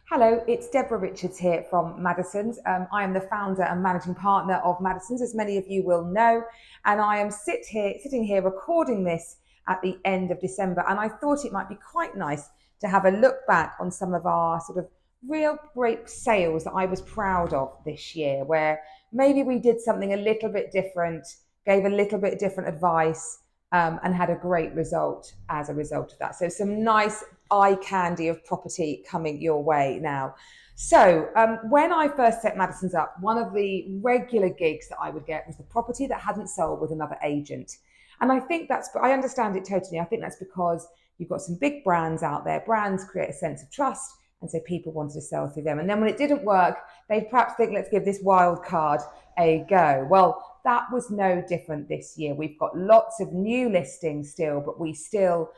Hello, it's Deborah Richards here from Madison's. I am the founder and managing partner of Madison's, as many of you will know, and I am sitting here recording this at the end of December, and I thought it might be quite nice to have a look back on some of our sort of real great sales that I was proud of this year, where maybe we did something a little bit different, gave a little bit different advice, and had a great result as a result of that. So some nice eye candy of property coming your way now. So when I first set Madison's up, one of the regular gigs that I would get was the property that hadn't sold with another agent. And I understand it totally. I think that's because you've got some big brands out there. Brands create a sense of trust. And so people wanted to sell through them. And then when it didn't work, they'd perhaps think, let's give this wild card a go. Well, that was no different this year. We've got lots of new listings still, but we still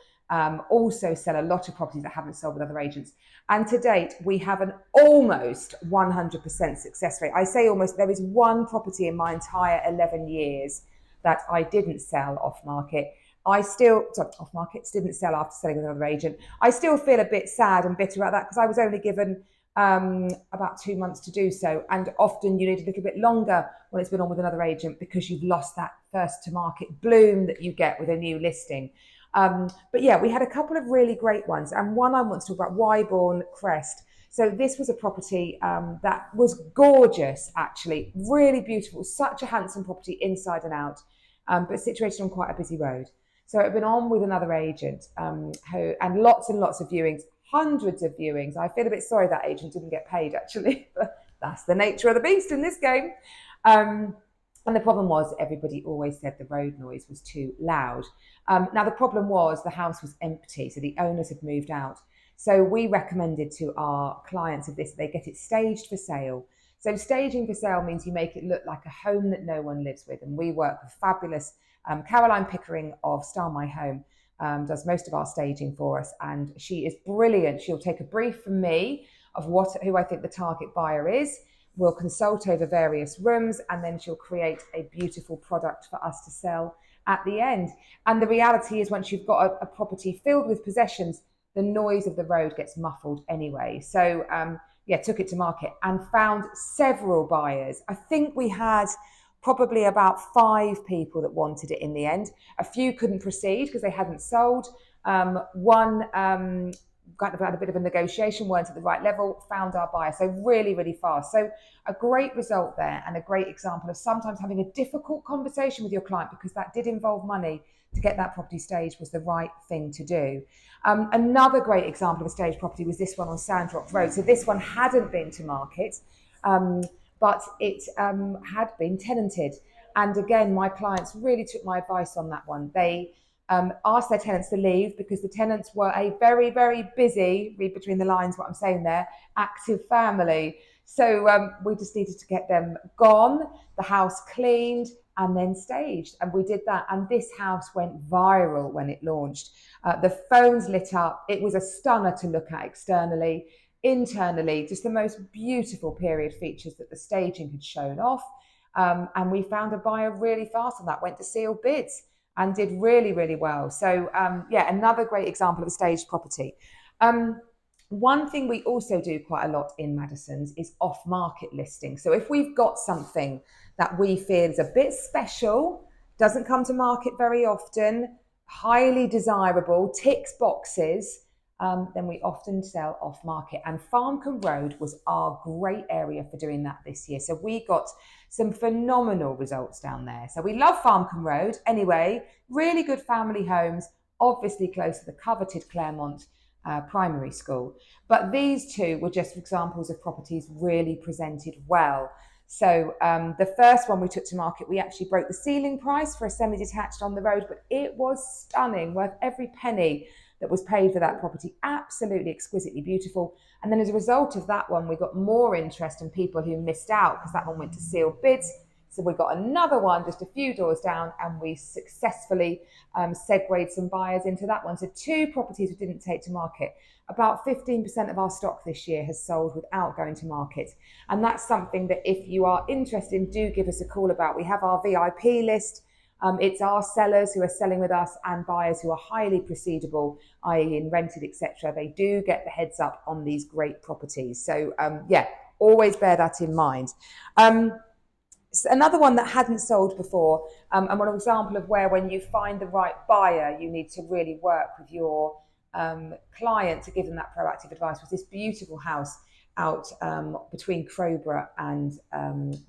also sell a lot of properties that haven't sold with other agents. And to date, we have an almost 100% success rate. I say almost, there is one property in my entire 11 years that I didn't sell off market. Off market, didn't sell after selling with another agent. I still feel a bit sad and bitter about that because I was only given about 2 months to do so. And often you need a little bit longer when it's been on with another agent because you've lost that first to market bloom that you get with a new listing. But yeah, we had a couple of really great ones. And one I want to talk about, Wybourne Crest. So this was a property that was gorgeous, actually, really beautiful, such a handsome property inside and out, but situated on quite a busy road. So it had been on with another agent and lots and lots of viewings, hundreds of viewings. I feel a bit sorry that agent didn't get paid, actually, but that's the nature of the beast in this game. And the problem was everybody always said the road noise was too loud. Now, the problem was the house was empty, so the owners had moved out. So we recommended to our clients of this, they get it staged for sale. So staging for sale means you make it look like a home that no one lives with. And we work with fabulous Caroline Pickering of Style My Home, does most of our staging for us. And she is brilliant. She'll take a brief from me of who I think the target buyer is. We'll consult over various rooms, and then she'll create a beautiful product for us to sell at the end. And the reality is, once you've got a property filled with possessions, the noise of the road gets muffled anyway. So took it to market and found several buyers. I think we had probably about 5 people that wanted it in the end. A few couldn't proceed because they hadn't sold. One kind of had a bit of a negotiation, weren't at the right level, found our buyer. So really, really fast. So a great result there, and a great example of sometimes having a difficult conversation with your client, because that did involve money to get that property staged, was the right thing to do. Another great example of a staged property was this one on Sandrock Road. So this one hadn't been to market, but it had been tenanted. And again, my clients really took my advice on that one. They asked their tenants to leave because the tenants were a very, very busy, read between the lines what I'm saying there, active family. So we just needed to get them gone, the house cleaned, and then staged. And we did that. And this house went viral when it launched. The phones lit up. It was a stunner to look at externally. Internally, just the most beautiful period features that the staging had shown off. And we found a buyer really fast on that, went to sealed bids and did really, really well. So another great example of a staged property. One thing we also do quite a lot in Madison's is off-market listings. So if we've got something that we feel is a bit special, doesn't come to market very often, highly desirable, ticks boxes, then we often sell off market. And Farmcombe Road was our great area for doing that this year. So we got some phenomenal results down there. So we love Farmcombe Road anyway, really good family homes, obviously close to the coveted Claremont primary school. But these two were just examples of properties really presented well. So the first one we took to market, we actually broke the ceiling price for a semi-detached on the road, but it was stunning, worth every penny that was paid for that property. Absolutely exquisitely beautiful. And then as a result of that one, we got more interest in people who missed out because that one went to sealed bids. So we got another one just a few doors down, and we successfully segued some buyers into that one. So 2 properties we didn't take to market. About 15% of our stock this year has sold without going to market. And that's something that if you are interested in, do give us a call about. We have our VIP list. It's our sellers who are selling with us and buyers who are highly proceedable, i.e. in rented, etc. They do get the heads up on these great properties. So yeah, always bear that in mind. Another one that hadn't sold before, and one example of where when you find the right buyer, you need to really work with your client to give them that proactive advice, was this beautiful house out between Crowborough and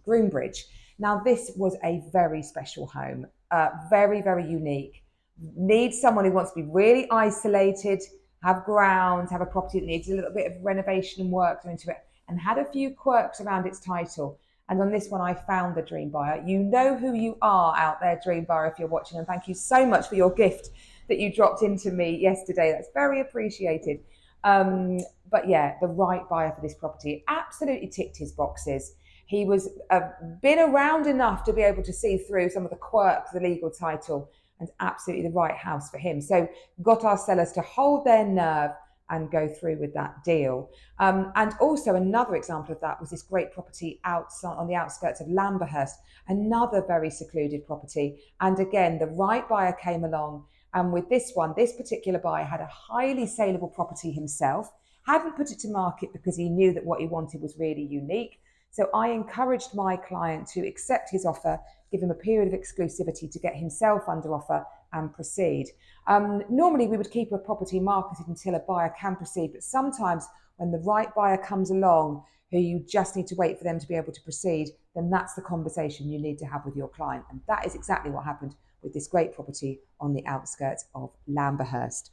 Groombridge. Now, this was a very special home, very, very unique. Needs someone who wants to be really isolated, have grounds, have a property that needs a little bit of renovation and work into it, and had a few quirks around its title. And on this one, I found the dream buyer. You know who you are out there, dream buyer, if you're watching. And thank you so much for your gift that you dropped into me yesterday. That's very appreciated. But yeah, the right buyer for this property absolutely ticked his boxes. He was been around enough to be able to see through some of the quirks of the legal title, and absolutely the right house for him. So got our sellers to hold their nerve and go through with that deal. And also another example of that was this great property outside on the outskirts of Lamberhurst, another very secluded property. And again, the right buyer came along. And with this one, this particular buyer had a highly saleable property himself, hadn't put it to market because he knew that what he wanted was really unique. So I encouraged my client to accept his offer, give him a period of exclusivity to get himself under offer and proceed. Normally we would keep a property marketed until a buyer can proceed, but sometimes when the right buyer comes along who you just need to wait for them to be able to proceed, then that's the conversation you need to have with your client. And that is exactly what happened with this great property on the outskirts of Lamberhurst.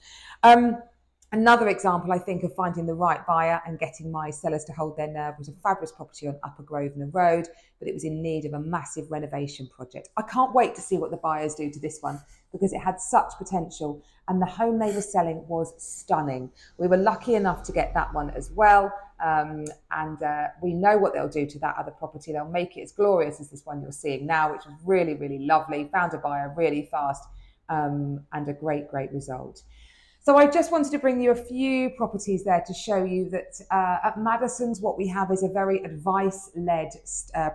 Another example, I think, of finding the right buyer and getting my sellers to hold their nerve was a fabulous property on Upper Grosvenor Road, but it was in need of a massive renovation project. I can't wait to see what the buyers do to this one because it had such potential and the home they were selling was stunning. We were lucky enough to get that one as well, and we know what they'll do to that other property. They'll make it as glorious as this one you're seeing now, which was really, really lovely. Found a buyer really fast, and a great, great result. So I just wanted to bring you a few properties there to show you that at Madison's, what we have is a very advice-led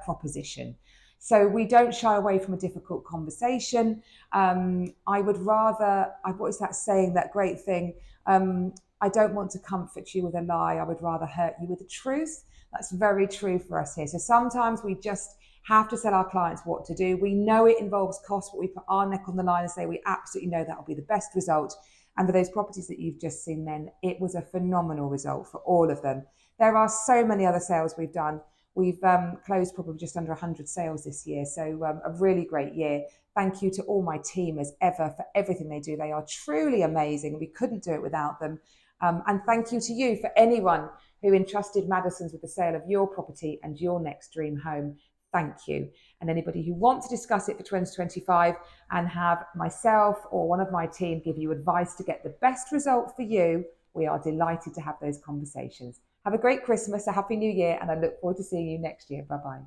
proposition. So we don't shy away from a difficult conversation. I would rather, what is that saying, that great thing? I don't want to comfort you with a lie. I would rather hurt you with the truth. That's very true for us here. So sometimes we just have to tell our clients what to do. We know it involves cost, but we put our neck on the line and say we absolutely know that will be the best result. And for those properties that you've just seen then, it was a phenomenal result for all of them. There are so many other sales we've done. We've closed probably just under 100 sales this year. So a really great year. Thank you to all my team as ever for everything they do. They are truly amazing. We couldn't do it without them. And thank you to you for anyone who entrusted Madison's with the sale of your property and your next dream home. Thank you. And anybody who wants to discuss it for 2025 and have myself or one of my team give you advice to get the best result for you, we are delighted to have those conversations. Have a great Christmas, a happy new year, and I look forward to seeing you next year. Bye-bye.